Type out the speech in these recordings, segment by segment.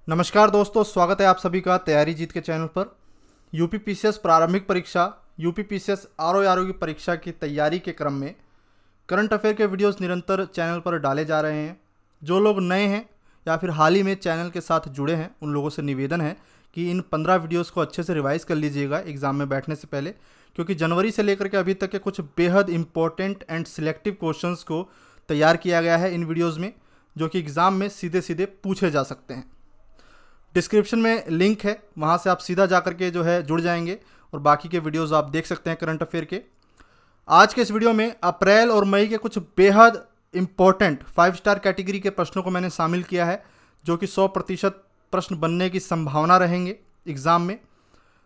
नमस्कार दोस्तों, स्वागत है आप सभी का तैयारी जीत के चैनल पर। यूपी पीसीएस प्रारंभिक परीक्षा, यूपी पीसीएस आरओ की परीक्षा की तैयारी के क्रम में करंट अफेयर के वीडियोस निरंतर चैनल पर डाले जा रहे हैं। जो लोग नए हैं या फिर हाल ही में चैनल के साथ जुड़े हैं, उन लोगों से निवेदन है कि इन 15 वीडियोस को अच्छे से रिवाइज़ कर लीजिएगा एग्ज़ाम में बैठने से पहले, क्योंकि जनवरी से लेकर के अभी तक के कुछ बेहद इंपॉर्टेंट एंड सिलेक्टिव क्वेश्चंस को तैयार किया गया है इन वीडियोज़ में, जो कि एग्ज़ाम में सीधे सीधे पूछे जा सकते हैं। डिस्क्रिप्शन में लिंक है, वहाँ से आप सीधा जा कर के जो है जुड़ जाएंगे और बाकी के वीडियोस आप देख सकते हैं करंट अफेयर के। आज के इस वीडियो में अप्रैल और मई के कुछ बेहद इंपॉर्टेंट 5 स्टार कैटेगरी के प्रश्नों को मैंने शामिल किया है, जो कि 100% प्रश्न बनने की संभावना रहेंगे एग्ज़ाम में।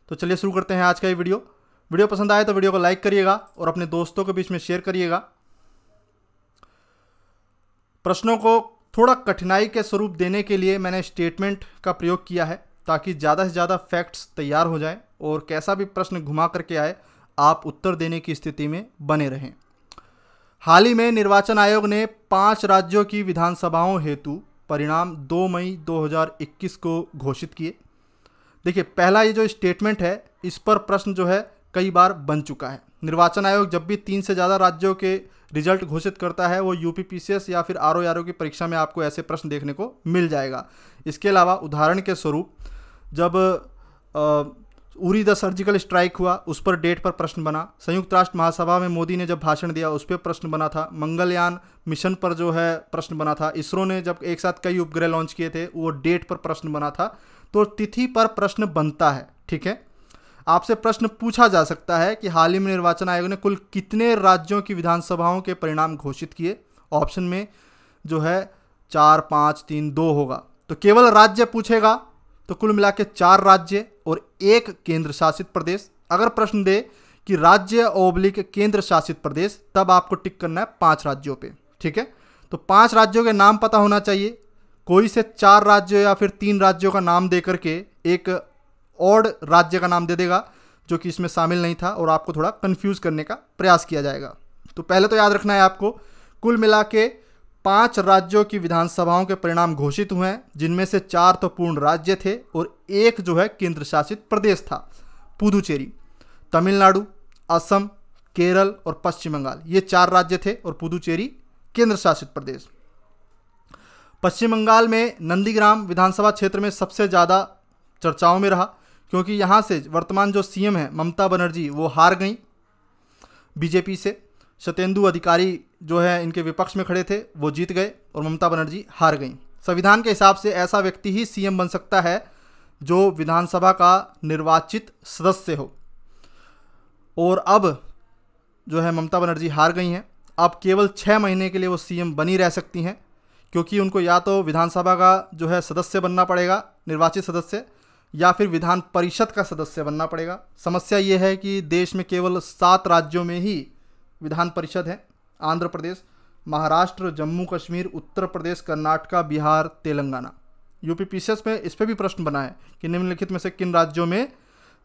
तो चलिए शुरू करते हैं आज का ये वीडियो पसंद आए तो वीडियो को लाइक करिएगा और अपने दोस्तों के बीच में शेयर करिएगा। प्रश्नों को थोड़ा कठिनाई के स्वरूप देने के लिए मैंने स्टेटमेंट का प्रयोग किया है, ताकि ज़्यादा से ज़्यादा फैक्ट्स तैयार हो जाएं और कैसा भी प्रश्न घुमा करके आए आप उत्तर देने की स्थिति में बने रहें। हाल ही में निर्वाचन आयोग ने 5 राज्यों की विधानसभाओं हेतु परिणाम 2 मई 2021 को घोषित किए। देखिए, पहला ये जो स्टेटमेंट है, इस पर प्रश्न जो है कई बार बन चुका है। निर्वाचन आयोग जब भी 3 से ज़्यादा राज्यों के रिजल्ट घोषित करता है, वो यूपी पीसीएस या फिर आरओ की परीक्षा में आपको ऐसे प्रश्न देखने को मिल जाएगा। इसके अलावा उदाहरण के स्वरूप जब उरी द सर्जिकल स्ट्राइक हुआ, उस पर डेट पर प्रश्न बना। संयुक्त राष्ट्र महासभा में मोदी ने जब भाषण दिया, उस पर प्रश्न बना था। मंगलयान मिशन पर जो है प्रश्न बना था। इसरो ने जब एक साथ कई उपग्रह लॉन्च किए थे, वो डेट पर प्रश्न बना था। तो तिथि पर प्रश्न बनता है, ठीक है। आपसे प्रश्न पूछा जा सकता है कि हाल ही में निर्वाचन आयोग ने कुल कितने राज्यों की विधानसभाओं के परिणाम घोषित किए। ऑप्शन में जो है 4, 5, 3, 2 होगा। तो केवल राज्य पूछेगा तो कुल मिला के 4 राज्य और 1 केंद्र शासित प्रदेश। अगर प्रश्न दे कि राज्य / केंद्र शासित प्रदेश, तब आपको टिक करना है 5 राज्यों पे, ठीक है। तो 5 राज्यों के नाम पता होना चाहिए। कोई से 4 राज्यों या फिर 3 राज्यों का नाम दे करके एक ऑड राज्य का नाम दे देगा, जो कि इसमें शामिल नहीं था, और आपको थोड़ा कंफ्यूज करने का प्रयास किया जाएगा। तो पहले तो याद रखना है आपको, कुल मिला के 5 राज्यों की विधानसभाओं के परिणाम घोषित हुए हैं, जिनमें से 4 तो पूर्ण राज्य थे और 1 जो है केंद्र शासित प्रदेश था। पुदुचेरी, तमिलनाडु, असम, केरल और पश्चिम बंगाल, ये 4 राज्य थे और पुदुचेरी केंद्र शासित प्रदेश। पश्चिम बंगाल में नंदीग्राम विधानसभा क्षेत्र में सबसे ज़्यादा चर्चाओं में रहा, क्योंकि यहाँ से वर्तमान जो सीएम है ममता बनर्जी, वो हार गई बीजेपी से। सत्येंदु अधिकारी जो है इनके विपक्ष में खड़े थे, वो जीत गए और ममता बनर्जी हार गई। संविधान के हिसाब से ऐसा व्यक्ति ही सीएम बन सकता है जो विधानसभा का निर्वाचित सदस्य हो। और अब जो है ममता बनर्जी हार गई हैं। अब केवल 6 महीने के लिए वो सीएम बनी रह सकती हैं, क्योंकि उनको या तो विधानसभा का जो है सदस्य बनना पड़ेगा, निर्वाचित सदस्य, या फिर विधान परिषद का सदस्य बनना पड़ेगा। समस्या ये है कि देश में केवल 7 राज्यों में ही विधान परिषद है। आंध्र प्रदेश, महाराष्ट्र, जम्मू कश्मीर, उत्तर प्रदेश, कर्नाटक, बिहार, तेलंगाना। यूपी पीसीएस में इस पर भी प्रश्न बना है कि निम्नलिखित में से किन राज्यों में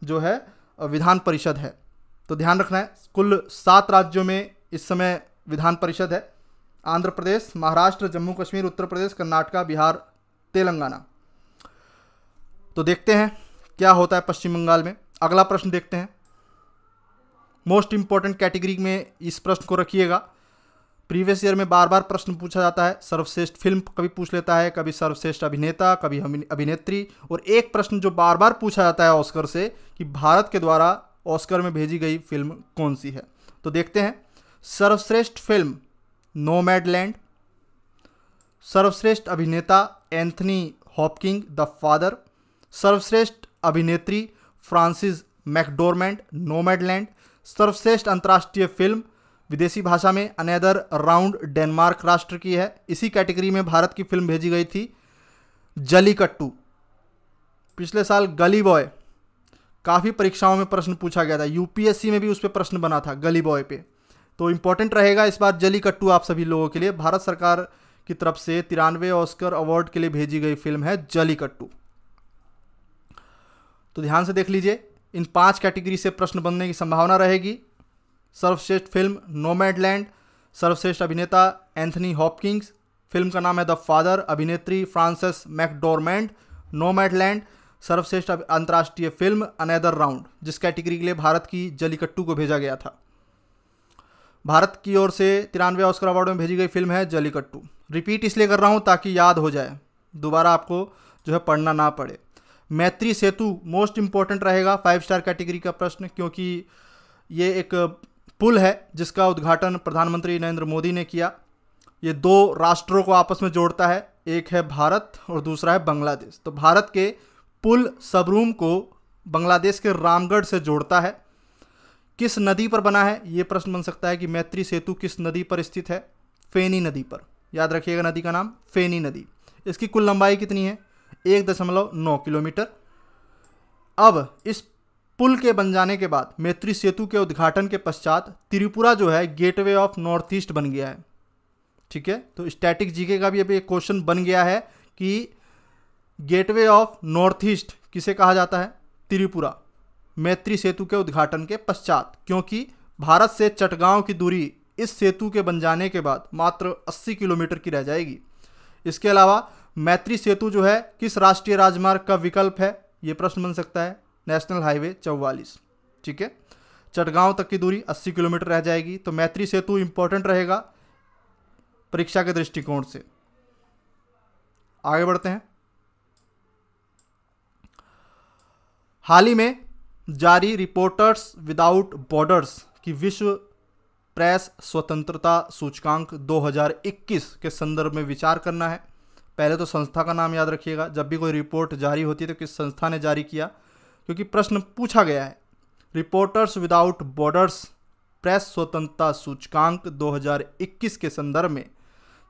जो है विधान परिषद है। तो ध्यान रखना है, कुल 7 राज्यों में इस समय विधान परिषद है। आंध्र प्रदेश, महाराष्ट्र, जम्मू कश्मीर, उत्तर प्रदेश, कर्नाटक, बिहार, तेलंगाना। तो देखते हैं क्या होता है पश्चिम बंगाल में। अगला प्रश्न देखते हैं। मोस्ट इंपॉर्टेंट कैटेगरी में इस प्रश्न को रखिएगा। प्रीवियस ईयर में बार बार प्रश्न पूछा जाता है। सर्वश्रेष्ठ फिल्म कभी पूछ लेता है, कभी सर्वश्रेष्ठ अभिनेता, कभी अभिनेत्री, और एक प्रश्न जो बार बार पूछा जाता है ऑस्कर से, कि भारत के द्वारा ऑस्कर में भेजी गई फिल्म कौन सी है। तो देखते हैं। सर्वश्रेष्ठ फिल्म नोमैडलैंड, सर्वश्रेष्ठ अभिनेता एंथनी हॉपकिंस द फादर, सर्वश्रेष्ठ अभिनेत्री फ्रांसिस मैकडोरमेंड नोमैडलैंड, सर्वश्रेष्ठ अंतर्राष्ट्रीय फिल्म विदेशी भाषा में अनदर राउंड डेनमार्क राष्ट्र की है। इसी कैटेगरी में भारत की फिल्म भेजी गई थी जलीकट्टू। पिछले साल गली बॉय काफ़ी परीक्षाओं में प्रश्न पूछा गया था, यूपीएससी में भी उस पर प्रश्न बना था गली बॉय पे। तो इंपॉर्टेंट रहेगा इस बार जलीकट्टू आप सभी लोगों के लिए। भारत सरकार की तरफ से 93वें ऑस्कर अवार्ड के लिए भेजी गई फिल्म है जलीकट्टू। तो ध्यान से देख लीजिए, इन 5 कैटेगरी से प्रश्न बनने की संभावना रहेगी। सर्वश्रेष्ठ फिल्म नोमैडलैंड, सर्वश्रेष्ठ अभिनेता एंथनी हॉपकिंस, फिल्म का नाम है द फादर, अभिनेत्री फ्रांसिस मैकडोरमेंड, नोमैडलैंड सर्वश्रेष्ठ अंतर्राष्ट्रीय फिल्म अनदर राउंड, जिस कैटेगरी के लिए भारत की जलीकट्टू को भेजा गया था। भारत की ओर से 93 ऑस्कर अवार्ड में भेजी गई फिल्म है जलीकट्टू। रिपीट इसलिए कर रहा हूँ ताकि याद हो जाए, दोबारा आपको जो है पढ़ना ना पड़े। मैत्री सेतु मोस्ट इंपॉर्टेंट रहेगा 5 स्टार कैटेगरी का प्रश्न, क्योंकि ये एक पुल है जिसका उद्घाटन प्रधानमंत्री नरेंद्र मोदी ने किया। ये 2 राष्ट्रों को आपस में जोड़ता है, एक है भारत और दूसरा है बांग्लादेश। तो भारत के पुल सबरूम को बांग्लादेश के रामगढ़ से जोड़ता है। किस नदी पर बना है, ये प्रश्न बन सकता है कि मैत्री सेतु किस नदी पर स्थित है? फेनी नदी पर। याद रखिएगा नदी का नाम फेनी नदी। इसकी कुल लंबाई कितनी है? 1.9 किलोमीटर। अब इस पुल के बन जाने के बाद मैत्री सेतु के उद्घाटन के पश्चात त्रिपुरा जो है गेटवे ऑफ नॉर्थ ईस्ट बन गया है। ठीक है, तो स्टैटिक जीके का भी अभी एक क्वेश्चन बन गया है कि गेटवे ऑफ नॉर्थ ईस्ट किसे कहा जाता है? त्रिपुरा, मैत्री सेतु के उद्घाटन के पश्चात, क्योंकि भारत से चटगांव की दूरी इस सेतु के बन जाने के बाद मात्र 80 किलोमीटर की रह जाएगी। इसके अलावा मैत्री सेतु जो है किस राष्ट्रीय राजमार्ग का विकल्प है? ये प्रश्न बन सकता है नेशनल हाईवे 44। ठीक है, चटगांव तक की दूरी 80 किलोमीटर रह जाएगी। तो मैत्री सेतु इंपॉर्टेंट रहेगा परीक्षा के दृष्टिकोण से। आगे बढ़ते हैं। हाल ही में जारी रिपोर्टर्स विदाउट बॉर्डर्स की विश्व प्रेस स्वतंत्रता सूचकांक 2021 के संदर्भ में विचार करना है। पहले तो संस्था का नाम याद रखिएगा, जब भी कोई रिपोर्ट जारी होती है तो किस संस्था ने जारी किया, क्योंकि प्रश्न पूछा गया है। रिपोर्टर्स विदाउट बॉर्डर्स प्रेस स्वतंत्रता सूचकांक 2021 के संदर्भ में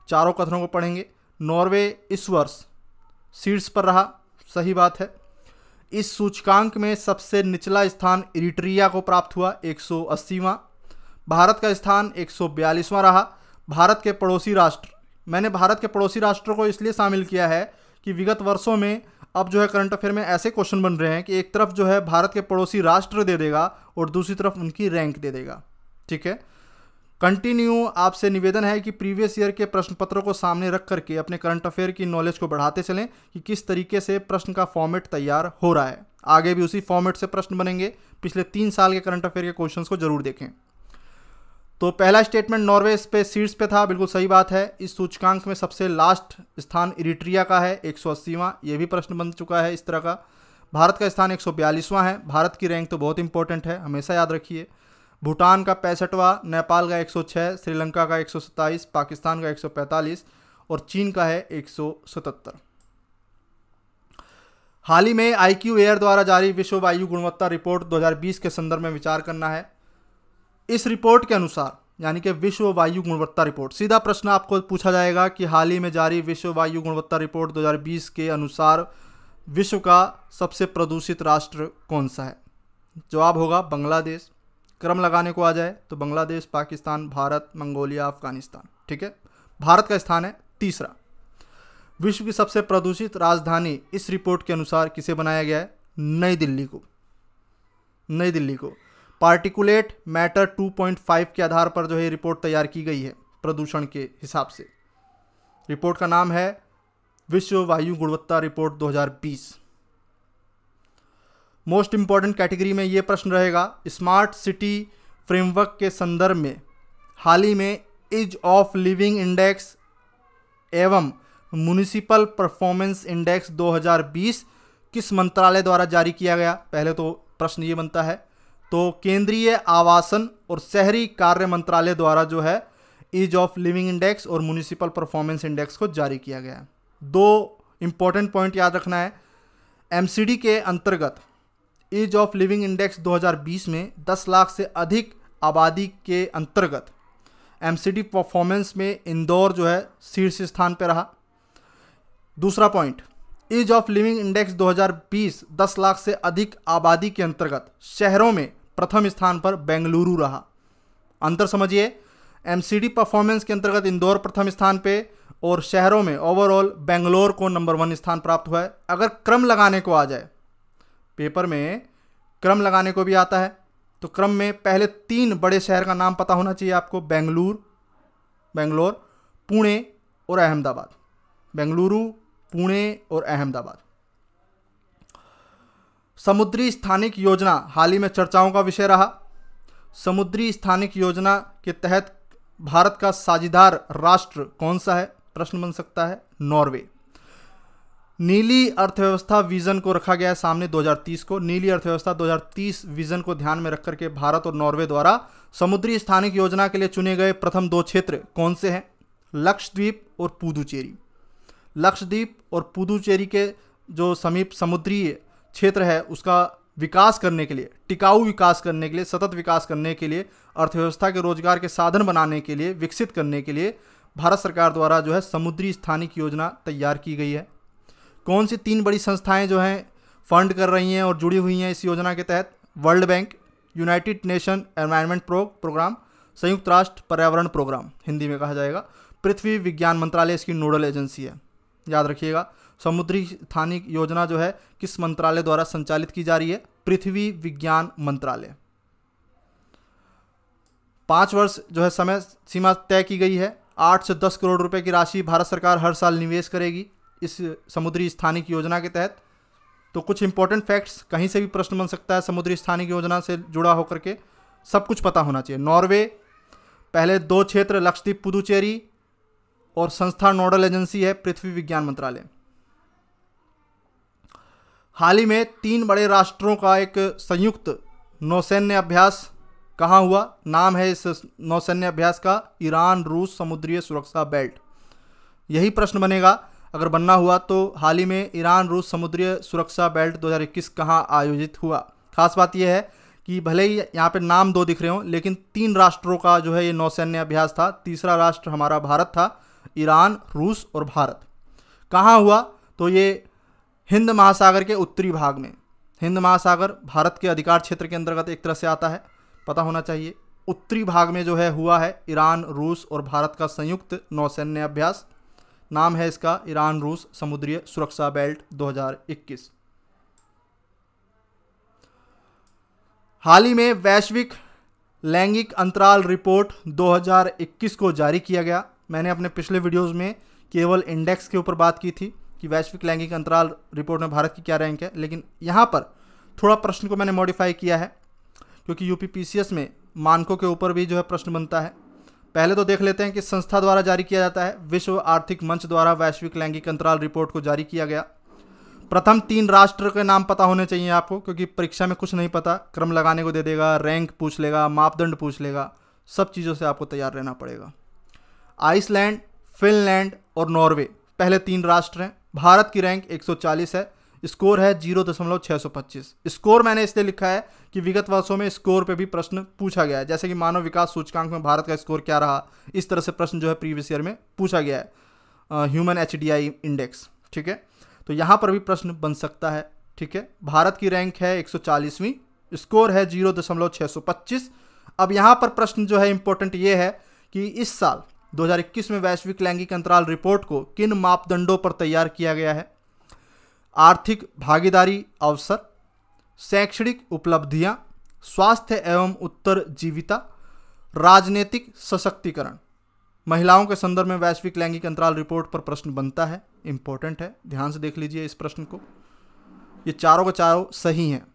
चारों कथनों को पढ़ेंगे। नॉर्वे इस वर्ष शीर्ष पर रहा, सही बात है। इस सूचकांक में सबसे निचला स्थान इरिट्रिया को प्राप्त हुआ 180वां। भारत का स्थान 142वां रहा। भारत के पड़ोसी राष्ट्र, मैंने भारत के पड़ोसी राष्ट्रों को इसलिए शामिल किया है कि विगत वर्षों में अब जो है करंट अफेयर में ऐसे क्वेश्चन बन रहे हैं कि एक तरफ जो है भारत के पड़ोसी राष्ट्र दे देगा और दूसरी तरफ उनकी रैंक दे देगा। ठीक है, कंटिन्यू आपसे निवेदन है कि प्रीवियस ईयर के प्रश्न पत्रों को सामने रख करके अपने करंट अफेयर की नॉलेज को बढ़ाते चलें कि किस तरीके से प्रश्न का फॉर्मेट तैयार हो रहा है। आगे भी उसी फॉर्मेट से प्रश्न बनेंगे। पिछले 3 साल के करंट अफेयर के क्वेश्चंस को जरूर देखें। तो पहला स्टेटमेंट नॉर्वे पे शीर्ष पे था, बिल्कुल सही बात है। इस सूचकांक में सबसे लास्ट स्थान इरिट्रिया का है 180वां, ये भी प्रश्न बन चुका है इस तरह का। भारत का स्थान 142वां है। भारत की रैंक तो बहुत इंपॉर्टेंट है, हमेशा याद रखिए। भूटान का 65वां, नेपाल का 106, श्रीलंका का 127, पाकिस्तान का 145 और चीन का है 177। हाल ही में IQ एयर द्वारा जारी विश्व वायु गुणवत्ता रिपोर्ट 2020 के संदर्भ में विचार करना है। इस रिपोर्ट के अनुसार, यानी कि विश्व वायु गुणवत्ता रिपोर्ट, सीधा प्रश्न आपको पूछा जाएगा कि हाल ही में जारी विश्व वायु गुणवत्ता रिपोर्ट 2020 के अनुसार विश्व का सबसे प्रदूषित राष्ट्र कौन सा है? जवाब होगा बांग्लादेश। क्रम लगाने को आ जाए तो बांग्लादेश, पाकिस्तान, भारत, मंगोलिया, अफगानिस्तान। ठीक है, भारत का स्थान है 3रा। विश्व की सबसे प्रदूषित राजधानी इस रिपोर्ट के अनुसार किसे बनाया गया है? नई दिल्ली को। नई दिल्ली को पार्टिकुलेट मैटर 2.5 के आधार पर जो है रिपोर्ट तैयार की गई है प्रदूषण के हिसाब से। रिपोर्ट का नाम है विश्व वायु गुणवत्ता रिपोर्ट 2020। मोस्ट इंपॉर्टेंट कैटेगरी में ये प्रश्न रहेगा, स्मार्ट सिटी फ्रेमवर्क के संदर्भ में हाल ही में ईज ऑफ लिविंग इंडेक्स एवं म्युनिसिपल परफॉर्मेंस इंडेक्स 2020 किस मंत्रालय द्वारा जारी किया गया? पहले तो प्रश्न ये बनता है, तो केंद्रीय आवासन और शहरी कार्य मंत्रालय द्वारा जो है ईज ऑफ लिविंग इंडेक्स और म्युनिसिपल परफॉर्मेंस इंडेक्स को जारी किया गया। 2 इंपॉर्टेंट पॉइंट याद रखना है। MCD के अंतर्गत ईज ऑफ लिविंग इंडेक्स 2020 में 10 लाख से अधिक आबादी के अंतर्गत MCD परफॉर्मेंस में इंदौर जो है शीर्ष स्थान पर रहा। दूसरा point, ease of living index 2020 10 lakh से अधिक आबादी के अंतर्गत शहरों में प्रथम स्थान पर बेंगलुरु रहा। अंतर समझिए, MCD परफॉर्मेंस के अंतर्गत इंदौर प्रथम स्थान पे और शहरों में ओवरऑल बेंगलोर को नंबर 1 स्थान प्राप्त हुआ है। अगर क्रम लगाने को आ जाए, पेपर में क्रम लगाने को भी आता है, तो क्रम में पहले 3 बड़े शहर का नाम पता होना चाहिए आपको, बेंगलोर, पुणे और अहमदाबाद। बेंगलुरु, पुणे और अहमदाबाद। समुद्री स्थानिक योजना हाल ही में चर्चाओं का विषय रहा। समुद्री स्थानिक योजना के तहत भारत का साझेदार राष्ट्र कौन सा है? प्रश्न बन सकता है नॉर्वे। नीली अर्थव्यवस्था विजन को रखा गया है सामने 2030 को। नीली अर्थव्यवस्था 2030 विजन को ध्यान में रख करके भारत और नॉर्वे द्वारा समुद्री स्थानिक योजना के लिए चुने गए प्रथम 2 क्षेत्र कौन से हैं? लक्षद्वीप और पुदुचेरी। लक्षद्वीप और पुदुचेरी के जो समीप समुद्री क्षेत्र है उसका विकास करने के लिए, टिकाऊ विकास करने के लिए, सतत विकास करने के लिए, अर्थव्यवस्था के रोजगार के साधन बनाने के लिए, विकसित करने के लिए भारत सरकार द्वारा जो है समुद्री स्थानिक योजना तैयार की गई है। कौन सी 3 बड़ी संस्थाएं जो हैं फंड कर रही हैं और जुड़ी हुई हैं इस योजना के तहत? World Bank, United Nation Environment Programme, संयुक्त राष्ट्र पर्यावरण प्रोग्राम हिंदी में कहा जाएगा। पृथ्वी विज्ञान मंत्रालय इसकी नोडल एजेंसी है। याद रखिएगा, समुद्री स्थानिक योजना जो है किस मंत्रालय द्वारा संचालित की जा रही है? पृथ्वी विज्ञान मंत्रालय। 5 वर्ष जो है समय सीमा तय की गई है। 8 से 10 करोड़ रुपए की राशि भारत सरकार हर साल निवेश करेगी इस समुद्री स्थानिक योजना के तहत। तो कुछ इंपॉर्टेंट फैक्ट्स, कहीं से भी प्रश्न बन सकता है समुद्री स्थानिक योजना से जुड़ा होकर के, सब कुछ पता होना चाहिए। नॉर्वे, पहले 2 क्षेत्र लक्षद्वीप पुदुचेरी, और संस्था नोडल एजेंसी है पृथ्वी विज्ञान मंत्रालय। हाल ही में 3 बड़े राष्ट्रों का एक संयुक्त नौसैन्य अभ्यास कहाँ हुआ? नाम है इस नौसैन्य अभ्यास का ईरान रूस समुद्रीय सुरक्षा बेल्ट। यही प्रश्न बनेगा अगर बनना हुआ तो हाल ही में ईरान रूस समुद्रीय सुरक्षा बेल्ट 2021 कहाँ आयोजित हुआ? खास बात यह है कि भले ही यहाँ पे नाम 2 दिख रहे हों, लेकिन 3 राष्ट्रों का जो है ये नौसैन्य अभ्यास था। तीसरा राष्ट्र हमारा भारत था। ईरान, रूस और भारत। कहाँ हुआ? तो ये हिंद महासागर के उत्तरी भाग में। हिंद महासागर भारत के अधिकार क्षेत्र के अंतर्गत एक तरह से आता है, पता होना चाहिए। उत्तरी भाग में जो है हुआ है ईरान, रूस और भारत का संयुक्त नौसैन्य अभ्यास। नाम है इसका ईरान रूस समुद्रीय सुरक्षा बेल्ट 2021। हाल ही में वैश्विक लैंगिक अंतराल रिपोर्ट 2021 को जारी किया गया। मैंने अपने पिछले वीडियोस में केवल इंडेक्स के ऊपर बात की थी कि वैश्विक लैंगिक अंतराल रिपोर्ट में भारत की क्या रैंक है, लेकिन यहाँ पर थोड़ा प्रश्न को मैंने मॉडिफाई किया है क्योंकि यूपीपीसीएस में मानकों के ऊपर भी जो है प्रश्न बनता है। पहले तो देख लेते हैं कि संस्था द्वारा जारी किया जाता है। विश्व आर्थिक मंच द्वारा वैश्विक लैंगिक अंतराल रिपोर्ट को जारी किया गया। प्रथम 3 राष्ट्र के नाम पता होने चाहिए आपको, क्योंकि परीक्षा में कुछ नहीं पता, क्रम लगाने को दे देगा, रैंक पूछ लेगा, मापदंड पूछ लेगा, सब चीज़ों से आपको तैयार रहना पड़ेगा। आइसलैंड, फिनलैंड और नॉर्वे पहले 3 राष्ट्र हैं। भारत की रैंक 140 है, स्कोर है 0.625। स्कोर मैंने इसलिए लिखा है कि विगत वर्षों में स्कोर पे भी प्रश्न पूछा गया है, जैसे कि मानव विकास सूचकांक में भारत का स्कोर क्या रहा, इस तरह से प्रश्न जो है प्रीवियस ईयर में पूछा गया है। ह्यूमन HDI इंडेक्स, ठीक है, तो यहाँ पर भी प्रश्न बन सकता है। ठीक है, भारत की रैंक है 140वीं, स्कोर है 0.625। अब यहाँ पर प्रश्न जो है इंपॉर्टेंट ये है कि इस साल 2021 में वैश्विक लैंगिक अंतराल रिपोर्ट को किन मापदंडों पर तैयार किया गया है? आर्थिक भागीदारी अवसर, शैक्षणिक उपलब्धियां, स्वास्थ्य एवं उत्तरजीविता, राजनीतिक सशक्तिकरण। महिलाओं के संदर्भ में वैश्विक लैंगिक अंतराल रिपोर्ट पर प्रश्न बनता है, इंपॉर्टेंट है, ध्यान से देख लीजिए इस प्रश्न को। ये चारों के चारों सही हैं।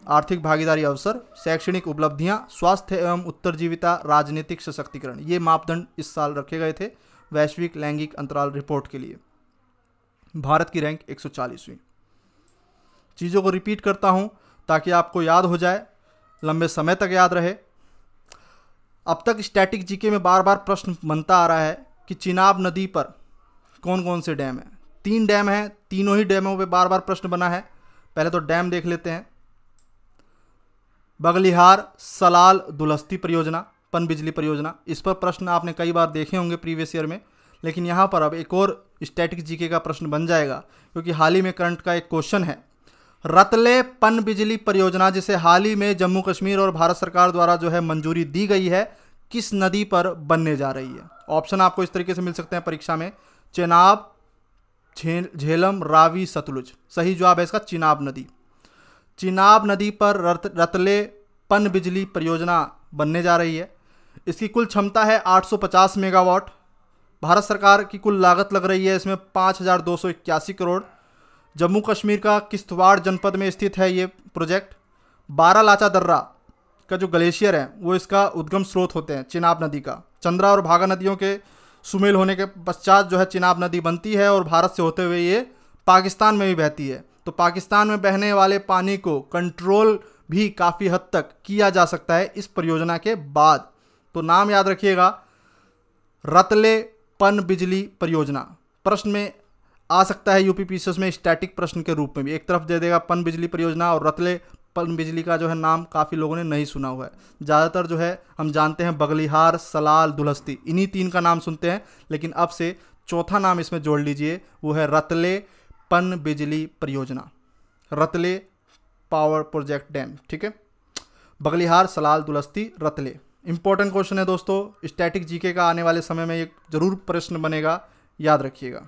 आर्थिक भागीदारी अवसर, शैक्षणिक उपलब्धियां, स्वास्थ्य एवं उत्तरजीविता, राजनीतिक सशक्तिकरण, ये मापदंड इस साल रखे गए थे वैश्विक लैंगिक अंतराल रिपोर्ट के लिए। भारत की रैंक 140वीं। चीज़ों को रिपीट करता हूं ताकि आपको याद हो जाए, लंबे समय तक याद रहे। अब तक स्टैटिक जीके में बार बार प्रश्न बनता आ रहा है कि चिनाब नदी पर कौन कौन से डैम हैं। 3 डैम हैं, तीनों ही डैमों पे बार बार प्रश्न बना है। पहले तो डैम देख लेते हैं। बगलिहार सलाल दुलहस्ती परियोजना, पनबिजली परियोजना, इस पर प्रश्न आपने कई बार देखे होंगे प्रीवियस ईयर में, लेकिन यहाँ पर अब एक और स्टैटिक जीके का प्रश्न बन जाएगा क्योंकि हाल ही में करंट का एक क्वेश्चन है। रतले पनबिजली परियोजना, जिसे हाल ही में जम्मू कश्मीर और भारत सरकार द्वारा जो है मंजूरी दी गई है, किस नदी पर बनने जा रही है? ऑप्शन आपको इस तरीके से मिल सकते हैं परीक्षा में, चेनाब, झेलम, रावी, सतलुज। सही जवाब है इसका चिनाब नदी। चिनाब नदी पर रतले पनबिजली परियोजना बनने जा रही है। इसकी कुल क्षमता है 850 मेगावाट। भारत सरकार की कुल लागत लग रही है इसमें 5,281 करोड़, जम्मू कश्मीर का किश्तवाड़ जनपद में स्थित है ये प्रोजेक्ट। बारालाचा दर्रा का जो ग्लेशियर है वो इसका उद्गम स्रोत होते हैं चिनाब नदी का। चंद्रा और भागा नदियों के सुमेल होने के पश्चात जो है चिनाब नदी बनती है और भारत से होते हुए ये पाकिस्तान में भी बहती है। तो पाकिस्तान में बहने वाले पानी को कंट्रोल भी काफ़ी हद तक किया जा सकता है इस परियोजना के बाद। तो नाम याद रखिएगा, रतले पन बिजली परियोजना। प्रश्न में आ सकता है यूपीपीसीएस में स्टैटिक प्रश्न के रूप में भी, एक तरफ दे देगा पन बिजली परियोजना और रतले पन बिजली का जो है नाम काफ़ी लोगों ने नहीं सुना हुआ है। ज़्यादातर जो है हम जानते हैं बगलिहार, सलाल, दुलहस्ती, इन्हीं तीन का नाम सुनते हैं, लेकिन अब से चौथा नाम इसमें जोड़ लीजिए, वो है रतले पन बिजली परियोजना, रतले पावर प्रोजेक्ट डैम। ठीक है, बगलिहार, सलाल, दुलहस्ती, रतले। इंपॉर्टेंट क्वेश्चन है दोस्तों, स्टैटिक जीके का आने वाले समय में ये जरूर प्रश्न बनेगा, याद रखिएगा।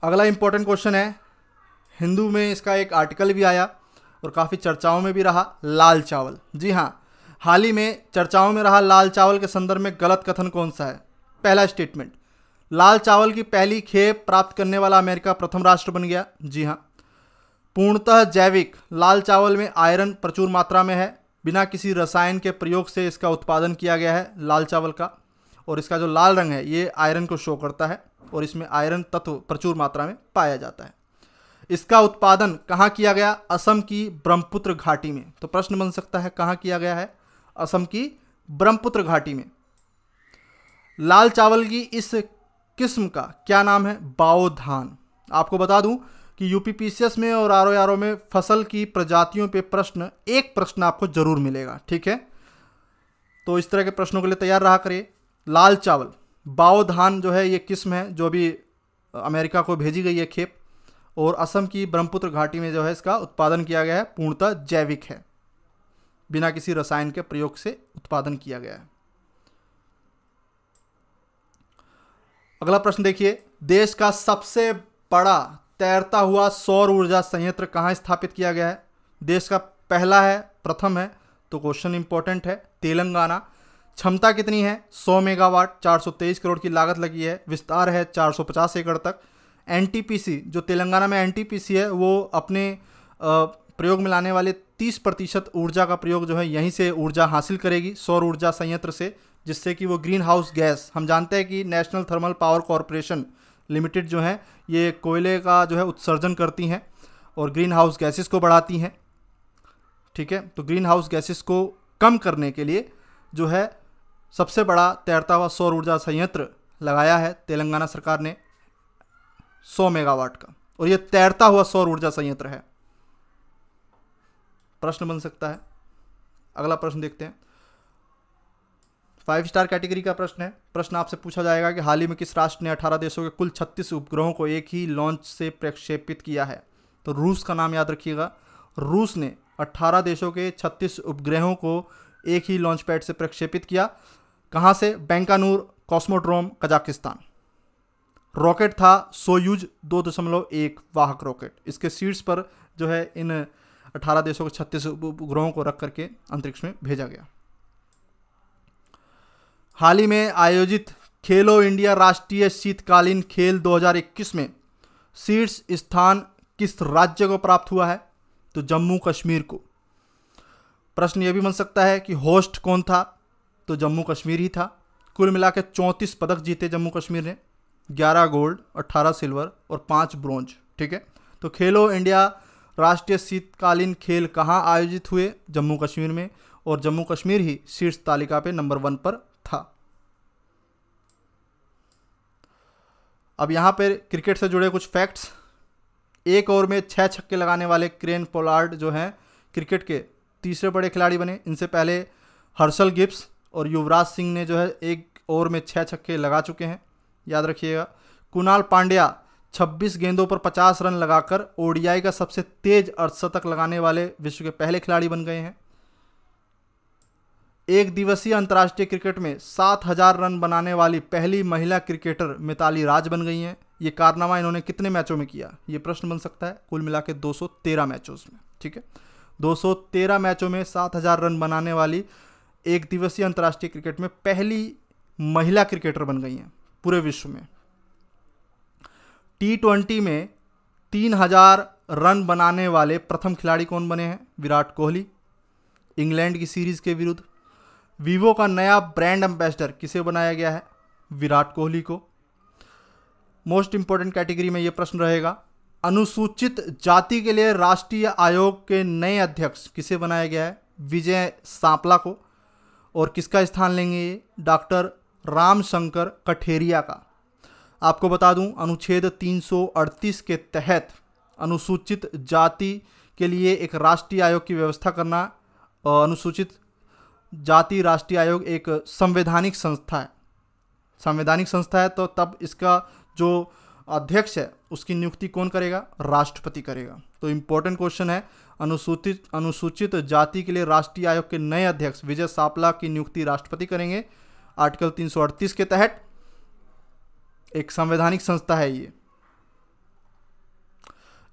अगला इंपॉर्टेंट क्वेश्चन है, हिंदू में इसका एक आर्टिकल भी आया और काफ़ी चर्चाओं में भी रहा, लाल चावल। जी हाँ, हाल ही में चर्चाओं में रहा लाल चावल के संदर्भ में गलत कथन कौन सा है? पहला स्टेटमेंट, लाल चावल की पहली खेप प्राप्त करने वाला अमेरिका प्रथम राष्ट्र बन गया। जी हाँ। पूर्णतः जैविक, लाल चावल में आयरन प्रचुर मात्रा में है, बिना किसी रसायन के प्रयोग से इसका उत्पादन किया गया है लाल चावल का, और इसका जो लाल रंग है ये आयरन को शो करता है और इसमें आयरन तत्व प्रचुर मात्रा में पाया जाता है। इसका उत्पादन कहाँ किया गया? असम की ब्रह्मपुत्र घाटी में। तो प्रश्न बन सकता है कहाँ किया गया है? असम की ब्रह्मपुत्र घाटी में। लाल चावल की इस किस्म का क्या नाम है? बाओ धान। आपको बता दूं कि यूपीपीसीएस में और आरओ में फसल की प्रजातियों पे प्रश्न, एक प्रश्न आपको जरूर मिलेगा। ठीक है, तो इस तरह के प्रश्नों के लिए तैयार रहा करिए। लाल चावल, बाओ धान जो है ये किस्म है जो अभी अमेरिका को भेजी गई है खेप, और असम की ब्रह्मपुत्र घाटी में जो है इसका उत्पादन किया गया है, पूर्णतः जैविक है, बिना किसी रसायन के प्रयोग से उत्पादन किया गया है। अगला प्रश्न देखिए, देश का सबसे बड़ा तैरता हुआ सौर ऊर्जा संयंत्र कहाँ स्थापित किया गया है? देश का पहला है, प्रथम है, तो क्वेश्चन इंपॉर्टेंट है, तेलंगाना। क्षमता कितनी है? 100 मेगावाट, 423 करोड़ की लागत लगी है, विस्तार है 450 एकड़ तक। एनटीपीसी, जो तेलंगाना में एनटीपीसी है, वो अपने प्रयोग में लाने वाले 30% ऊर्जा का प्रयोग जो है यहीं से ऊर्जा हासिल करेगी सौर ऊर्जा संयंत्र से, जिससे कि वो ग्रीन हाउस गैस, हम जानते हैं कि national thermal power corporation limited जो है ये कोयले का जो है उत्सर्जन करती हैं और ग्रीन हाउस गैसेस को बढ़ाती हैं। ठीक है, तो ग्रीन हाउस गैसेस को कम करने के लिए जो है सबसे बड़ा तैरता हुआ सौर ऊर्जा संयंत्र लगाया है तेलंगाना सरकार ने 100 मेगावाट का, और ये तैरता हुआ सौर ऊर्जा संयंत्र है। प्रश्न बन सकता है। अगला प्रश्न देखते हैं, 5 स्टार कैटेगरी का प्रश्न है। प्रश्न आपसे पूछा जाएगा कि हाल ही में किस राष्ट्र ने 18 देशों के कुल 36 उपग्रहों को एक ही लॉन्च से प्रक्षेपित किया है? तो रूस का नाम याद रखिएगा। रूस ने 18 देशों के 36 उपग्रहों को एक ही लॉन्च पैड से प्रक्षेपित किया। कहाँ से? बैंकानूर कॉस्मोड्रोम, कजाकिस्तान। रॉकेट था सोयूज 2.1 वाहक रॉकेट। इसके सीट्स पर जो है इन 18 देशों के 36 उपग्रहों को रख करके अंतरिक्ष में भेजा गया। हाल ही में आयोजित खेलो इंडिया राष्ट्रीय शीतकालीन खेल 2021 में शीर्ष स्थान किस राज्य को प्राप्त हुआ है? तो जम्मू कश्मीर को। प्रश्न यह भी बन सकता है कि होस्ट कौन था? तो जम्मू कश्मीर ही था। कुल मिलाकर 34 पदक जीते जम्मू कश्मीर ने, 11 गोल्ड, 18 सिल्वर और 5 ब्रोंज। ठीक है, तो खेलो इंडिया राष्ट्रीय शीतकालीन खेल कहाँ आयोजित हुए? जम्मू कश्मीर में, और जम्मू कश्मीर ही शीर्ष तालिका पे नंबर 1 पर था। अब यहाँ पर क्रिकेट से जुड़े कुछ फैक्ट्स। एक ओवर में 6 छक्के लगाने वाले क्रेन पोलार्ड जो हैं क्रिकेट के तीसरे बड़े खिलाड़ी बने। इनसे पहले हर्षल गिब्स और युवराज सिंह ने जो है एक ओवर में 6 छक्के लगा चुके हैं, याद रखिएगा। कुणाल पांड्या 26 गेंदों पर 50 रन लगाकर ओडीआई का सबसे तेज अर्धशतक लगाने वाले विश्व के पहले खिलाड़ी बन गए हैं। एक दिवसीय अंतर्राष्ट्रीय क्रिकेट में 7000 रन बनाने वाली पहली महिला क्रिकेटर मिताली राज बन गई हैं। ये कारनामा इन्होंने कितने मैचों में किया? ये प्रश्न बन सकता है। कुल मिला के 213 मैचों में। ठीक है, 213 मैचों में 7000 रन बनाने वाली एक दिवसीय अंतर्राष्ट्रीय क्रिकेट में पहली महिला क्रिकेटर बन गई हैं पूरे विश्व में। T20 में 3000 रन बनाने वाले प्रथम खिलाड़ी कौन बने हैं? विराट कोहली, इंग्लैंड की सीरीज के विरुद्ध। वीवो का नया ब्रांड एम्बेसडर किसे बनाया गया है? विराट कोहली को। मोस्ट इंपॉर्टेंट कैटेगरी में यह प्रश्न रहेगा, अनुसूचित जाति के लिए राष्ट्रीय आयोग के नए अध्यक्ष किसे बनाया गया है? विजय सांपला को। और किसका स्थान लेंगे ये? डॉक्टर रामशंकर कठेरिया का। आपको बता दूं, अनुच्छेद 338 के तहत अनुसूचित जाति के लिए एक राष्ट्रीय आयोग की व्यवस्था करना, अनुसूचित जाति राष्ट्रीय आयोग एक संवैधानिक संस्था है। संवैधानिक संस्था है तो तब इसका जो अध्यक्ष है उसकी नियुक्ति कौन करेगा? राष्ट्रपति करेगा। तो इंपॉर्टेंट क्वेश्चन है, अनुसूचित जाति के लिए राष्ट्रीय आयोग के नए अध्यक्ष विजय सांपला की नियुक्ति राष्ट्रपति करेंगे। आर्टिकल 338 के तहत एक संवैधानिक संस्था है ये।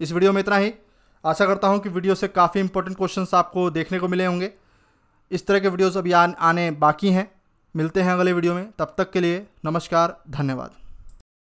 इस वीडियो में इतना ही। आशा करता हूं कि वीडियो से काफ़ी इंपॉर्टेंट क्वेश्चंस आपको देखने को मिले होंगे। इस तरह के वीडियोस अभी आने बाकी हैं। मिलते हैं अगले वीडियो में, तब तक के लिए नमस्कार, धन्यवाद।